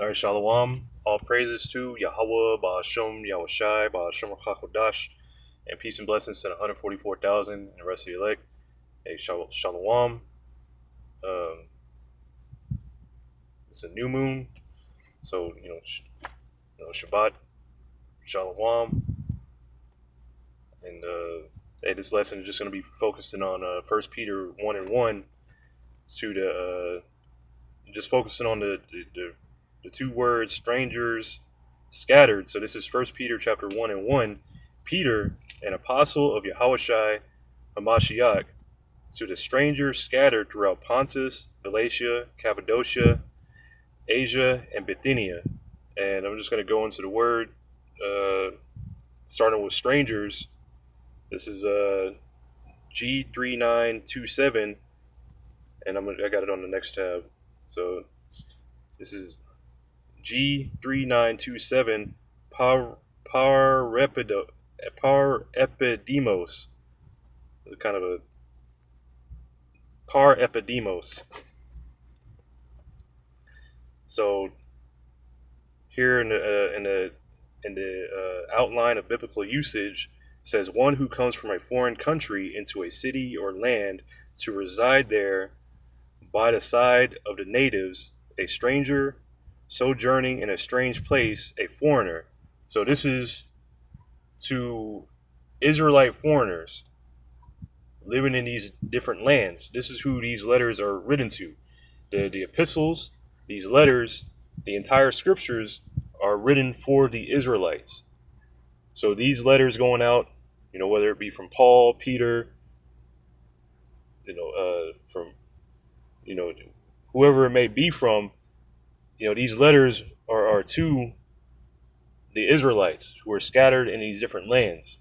All right, Shalom. All praises to Yahweh, Ba'ashem, Yahushai, Ba'ashem Chakodash, and peace and blessings to the 144,000 and the rest of the elect. Hey, Shalom. Um, it's a new moon, so Shabbat, Shalom, and hey, this lesson is just going to be focusing on First Peter 1:1 to the just focusing on the two words strangers scattered. So this is First Peter chapter 1:1. Peter, an apostle of Yahushai Hamashiach, to the strangers scattered throughout Pontus, Galatia, Cappadocia, Asia, and Bithynia. And I'm just going to go into the word, starting with strangers. This is G3927, and I got it on the next tab. So this is G3927 Parepidemos. It's kind of a Parepidemos. So here in the outline of biblical usage says one who comes from a foreign country into a city or land to reside there by the side of the natives, a stranger sojourning in a strange place, a foreigner. So this is to Israelite foreigners living in these different lands. This is who these letters are written to. The epistles, these letters, the entire scriptures are written for the Israelites. So these letters going out, whether it be from Paul, Peter, from, whoever it may be from, these letters are to the Israelites who are scattered in these different lands.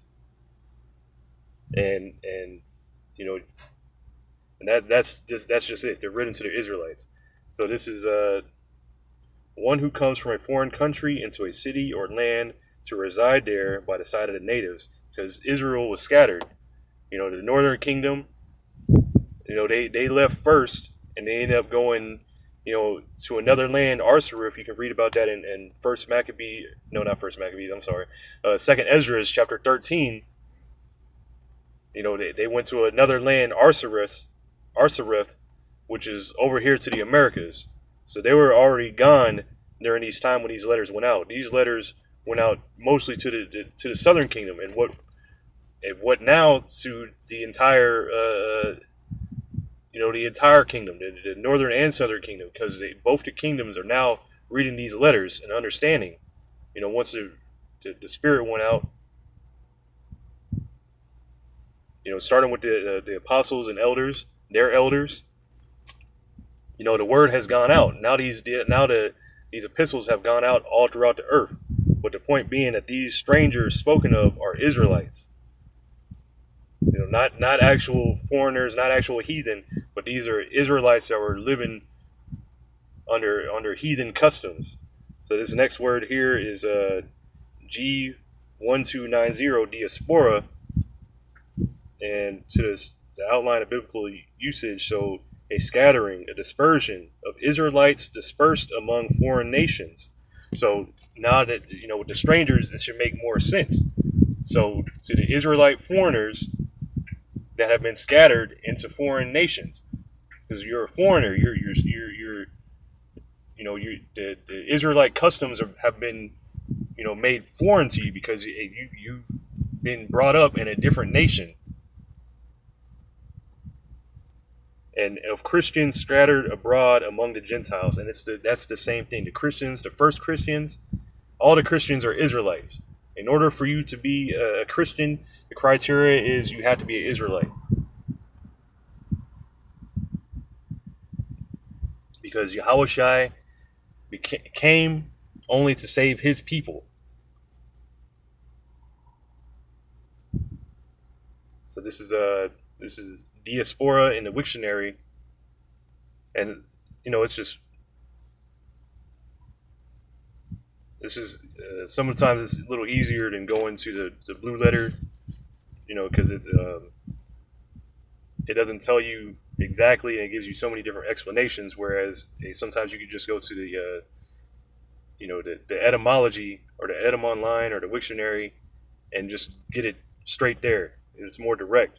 And that's just it. They're written to the Israelites. So this is one who comes from a foreign country into a city or land to reside there by the side of the natives, because Israel was scattered. The northern kingdom, they left first, and they ended up going, to another land, Arsareth. You can read about that in First Maccabee. No, not First Maccabees. I'm sorry. Second Ezra, chapter 13. They went to another land, Arsareth, which is over here to the Americas. So they were already gone during these time when these letters went out. These letters went out mostly to the southern kingdom, and what now to the entire the entire kingdom, the northern and southern kingdom, because both the kingdoms are now reading these letters and understanding. Once the spirit went out, starting with the apostles and elders, their elders. The word has gone out. Now these epistles have gone out all throughout the earth. But the point being that these strangers spoken of are Israelites. Not actual foreigners, not actual heathen, but these are Israelites that were living under heathen customs. So this next word here is G1290, diaspora, and to the outline of biblical usage. So a scattering, a dispersion of Israelites dispersed among foreign nations. So now that, with the strangers, this should make more sense. So to the Israelite foreigners that have been scattered into foreign nations, because you're a foreigner, the Israelite customs have been, made foreign to you because you've been brought up in a different nation. And of Christians scattered abroad among the Gentiles, and that's the same thing. The Christians, the first Christians, all the Christians are Israelites. In order for you to be a Christian, the criteria is you have to be an Israelite, because Yahushai came only to save his people. So this is diaspora in the Wiktionary, and sometimes it's a little easier than going to the blue letter, because it doesn't tell you exactly, and it gives you so many different explanations. Whereas sometimes you could just go to the etymology or the etym online or the Wiktionary and just get it straight there. It's more direct.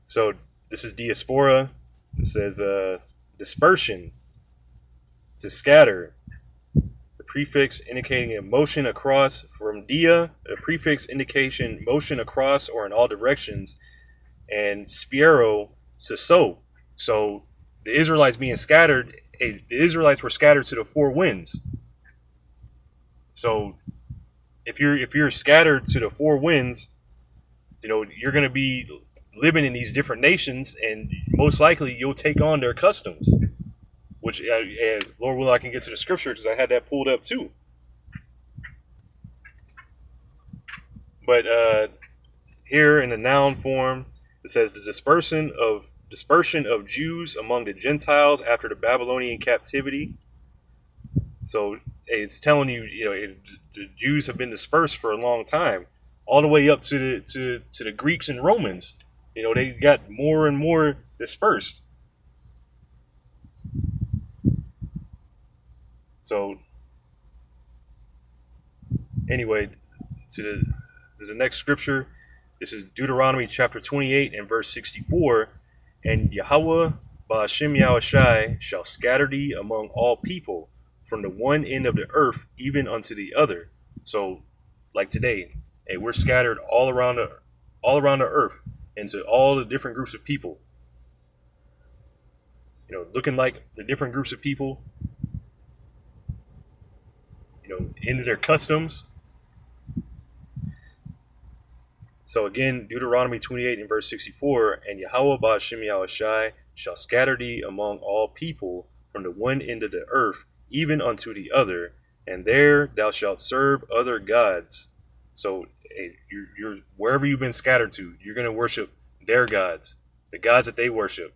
So this is diaspora. It says dispersion, to scatter. The prefix indicating a motion across from dia, a prefix indication motion across or in all directions, and spiero, to sow. So the Israelites being scattered, the Israelites were scattered to the four winds. So if you're scattered to the four winds, you're going to be living in these different nations, and most likely you'll take on their customs. Which, Lord willing, I can get to the scripture because I had that pulled up too. But here in the noun form, it says the dispersion of Jews among the Gentiles after the Babylonian captivity. So it's telling you, the Jews have been dispersed for a long time, all the way up to the Greeks and Romans. They got more and more dispersed. So anyway, to the next scripture, this is Deuteronomy chapter 28 and verse 64. And Yahweh Ba'ashem Yahushai shall scatter thee among all people, from the one end of the earth even unto the other. So, like today, we're scattered all around the earth into all the different groups of people. Looking like the different groups of people. Into their customs. So again, Deuteronomy 28 and verse 64, and Yahweh Ba'ashem Yahushai shall scatter thee among all people from the one end of the earth even unto the other, and there thou shalt serve other gods. So you're wherever you've been scattered to, you're going to worship their gods, the gods that they worship.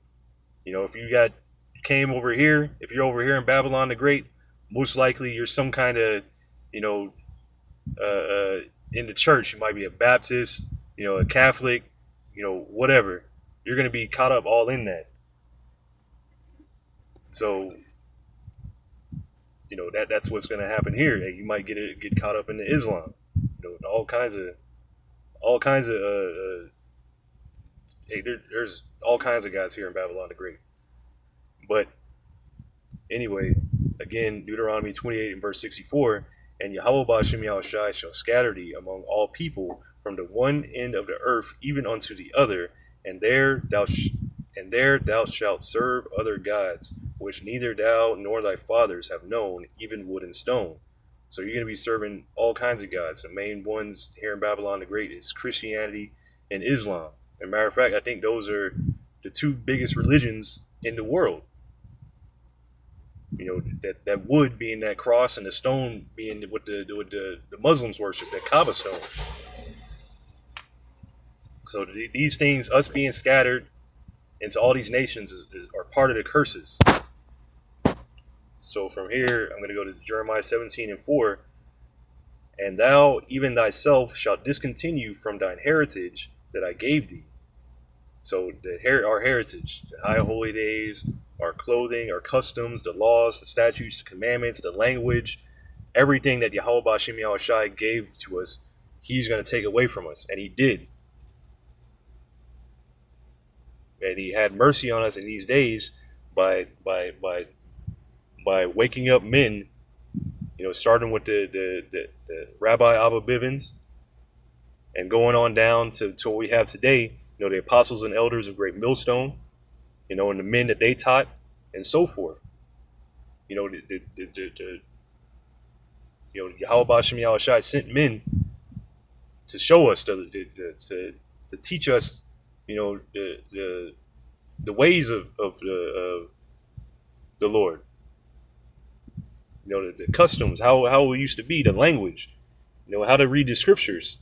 If you came over here, if you're over here in Babylon the Great, most likely you're some kind of, in the church. You might be a Baptist, a Catholic, whatever. You're going to be caught up all in that. So, that's what's going to happen here. You might get caught up in the Islam, all kinds of there's all kinds of guys here in Babylon the Great. But anyway, again, Deuteronomy 28 and verse 64, and Yahweh Ba'ashem Yahushai shall scatter thee among all people from the one end of the earth even unto the other, and there thou shalt serve other gods, which neither thou nor thy fathers have known, even wood and stone. So you're going to be serving all kinds of gods. The main ones here in Babylon the Great is Christianity and Islam. As a matter of fact, I think those are the two biggest religions in the world. That wood being that cross, and the stone being what the Muslims worship, that Kaaba stone. So these things, us being scattered into all these nations, are part of the curses. So from here, I'm going to go to Jeremiah 17 and 4. And thou, even thyself, shalt discontinue from thine heritage that I gave thee. So our heritage, the high holy days, our clothing, our customs, the laws, the statutes, the commandments, the language, everything that Yahweh Ba'ashem Yahushai gave to us, he's going to take away from us. And he did. And he had mercy on us in these days by waking up men, starting with the Rabbi Abba Bivens and going on down to what we have today, the apostles and elders of Great Millstone, and the men that they taught, and so forth. Yahweh Ba'ashem Yahushai sent men to show us, to teach us, the ways of the Lord. The customs, how it used to be, the language, how to read the scriptures.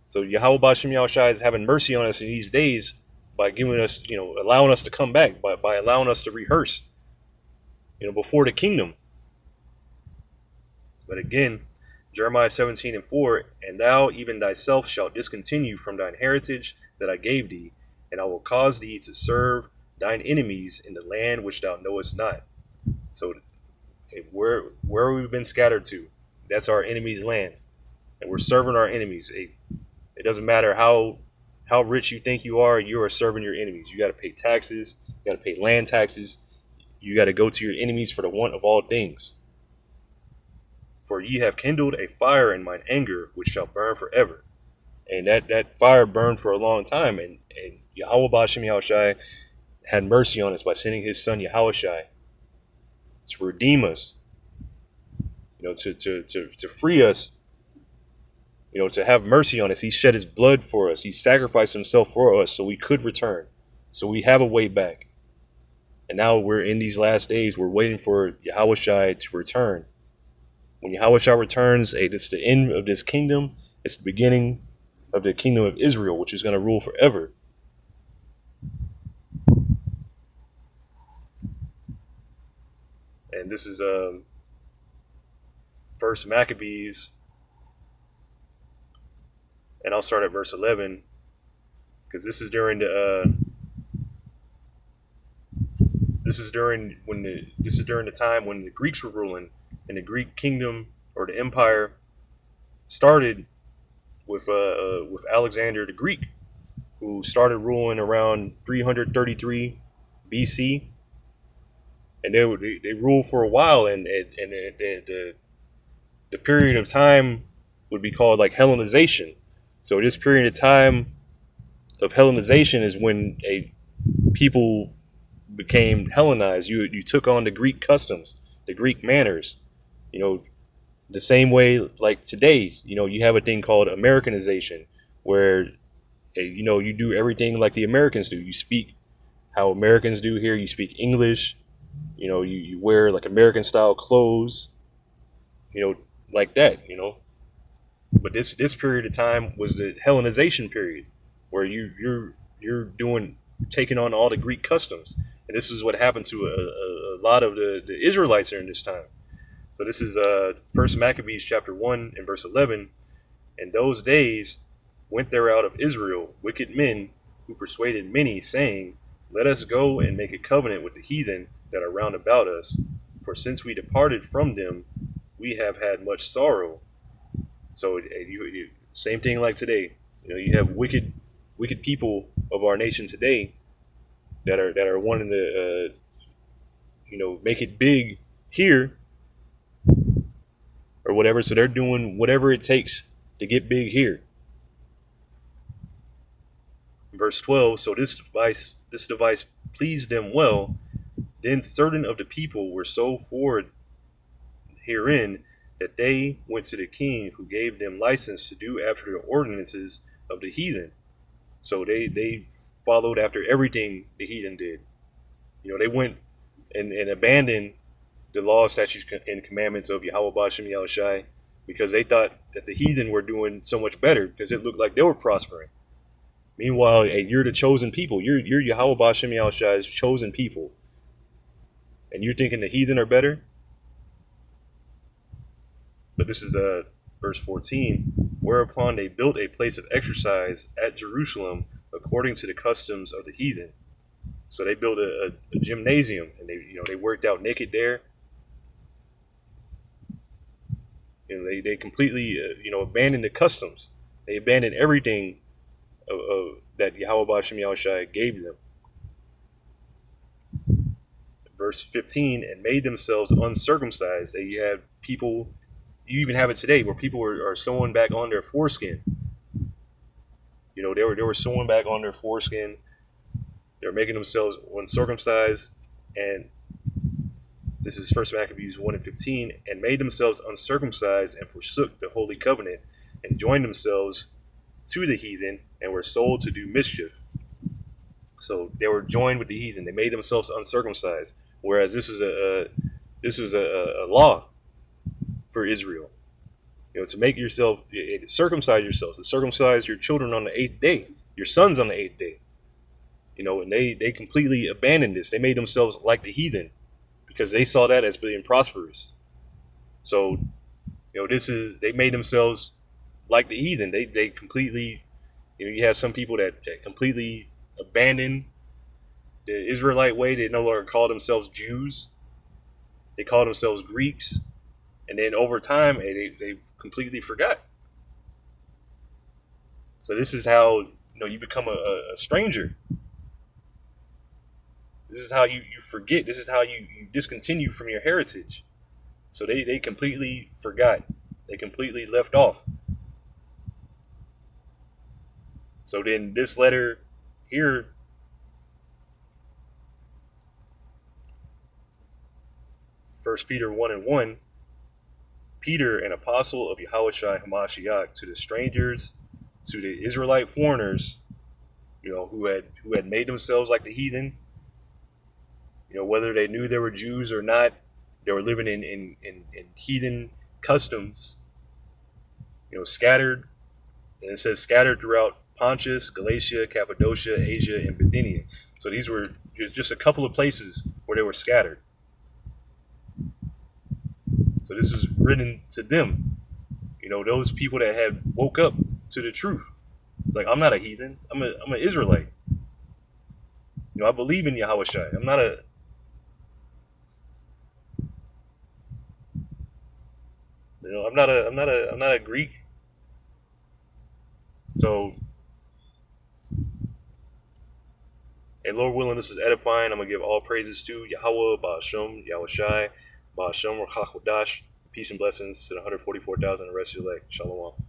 So Yahweh Ba'ashem Yahushai is having mercy on us in these days by giving us, allowing us to come back, by allowing us to rehearse, before the kingdom. But again, Jeremiah 17 and 4, and thou even thyself shalt discontinue from thine heritage that I gave thee, and I will cause thee to serve thine enemies in the land which thou knowest not. So where we've been scattered to, that's our enemy's land, and we're serving our enemies. It doesn't matter how rich you think you are serving your enemies. You got to pay taxes, you got to pay land taxes, you got to go to your enemies for the want of all things. For ye have kindled a fire in mine anger, which shall burn forever. And that fire burned for a long time, and Yahweh Bashem Yahushai had mercy on us by sending his son Yahushai to redeem us, to free us, to have mercy on us. He shed his blood for us. He sacrificed himself for us so we could return. So we have a way back. And now we're in these last days. We're waiting for Yahushai to return. When Yahushua returns, it's the end of this kingdom. It's the beginning of the kingdom of Israel, which is going to rule forever. And this is First Maccabees, and I'll start at verse 11, because this is during the time when the Greeks were ruling, and the Greek kingdom or the empire started with Alexander the Greek, who started ruling around 333 BC, and they ruled for a while, and the period of time would be called like Hellenization. So this period of time of Hellenization is when people became Hellenized. You took on the Greek customs, the Greek manners. The same way like today, you have a thing called Americanization, where you do everything like the Americans do. You speak how Americans do here. You speak English. You wear like American style clothes. Like that. But this period of time was the Hellenization period, where you're taking on all the Greek customs, and this is what happened to a lot of the Israelites during this time. So this is First Maccabees chapter 1 and verse 11. In those days went there out of Israel wicked men who persuaded many, saying, let us go and make a covenant with the heathen that are round about us. For since we departed from them, we have had much sorrow. So same thing like today. You have wicked people of our nation today that are wanting to make it big here or whatever. So they're doing whatever it takes to get big here. Verse 12. So this device pleased them well. Then certain of the people were so forward herein that they went to the king, who gave them license to do after the ordinances of the heathen. So they followed after everything the heathen did. They went and abandoned the law, statutes, and commandments of Yahweh Bashem Yahushai, because they thought that the heathen were doing so much better, because it looked like they were prospering. Meanwhile, you're the chosen people. You're Yahweh Bashem Yahushai's chosen people, and you're thinking the heathen are better. But this is verse 14. Whereupon they built a place of exercise at Jerusalem according to the customs of the heathen. So they built a gymnasium, and they worked out naked there. They completely abandoned the customs. They abandoned everything that Yahweh Bashem Yahushai gave them. Verse 15, and made themselves uncircumcised. You have people. You even have it today where people are sewing back on their foreskin. They were sewing back on their foreskin. They're making themselves uncircumcised. And this is First Maccabees 1 and 15. And made themselves uncircumcised and forsook the holy covenant and joined themselves to the heathen and were sold to do mischief. So they were joined with the heathen. They made themselves uncircumcised. Whereas this is a law for Israel, to make yourself, circumcise yourselves, to circumcise your children on the 8th day, your sons on the 8th day, and they completely abandoned this. They made themselves like the heathen because they saw that as being prosperous. So, they made themselves like the heathen. They completely, you have some people that completely abandon the Israelite way. They no longer call themselves Jews. They called themselves Greeks, and then over time, they completely forgot. So this is how you become a stranger. This is how you forget. This is how you discontinue from your heritage. So they completely forgot. They completely left off. So then this letter here, First Peter 1:1, Peter, an apostle of Yahushua Hamashiach, to the strangers, to the Israelite foreigners, who had made themselves like the heathen, whether they knew they were Jews or not, they were living in heathen customs, scattered, and it says scattered throughout Pontus, Galatia, Cappadocia, Asia, and Bithynia. So these were just a couple of places where they were scattered. So this is written to them, those people that had woke up to the truth. It's like, I'm not a heathen. I'm an Israelite. I believe in Yahushua. I'm not a Greek. So, hey, Lord willing, this is edifying. I'm gonna give all praises to Yahweh, Ba'ashem, Yahushai, Ba'ashem, Rachakwadash. Peace and blessings to the 144,000 the rest of your leg. Shalom.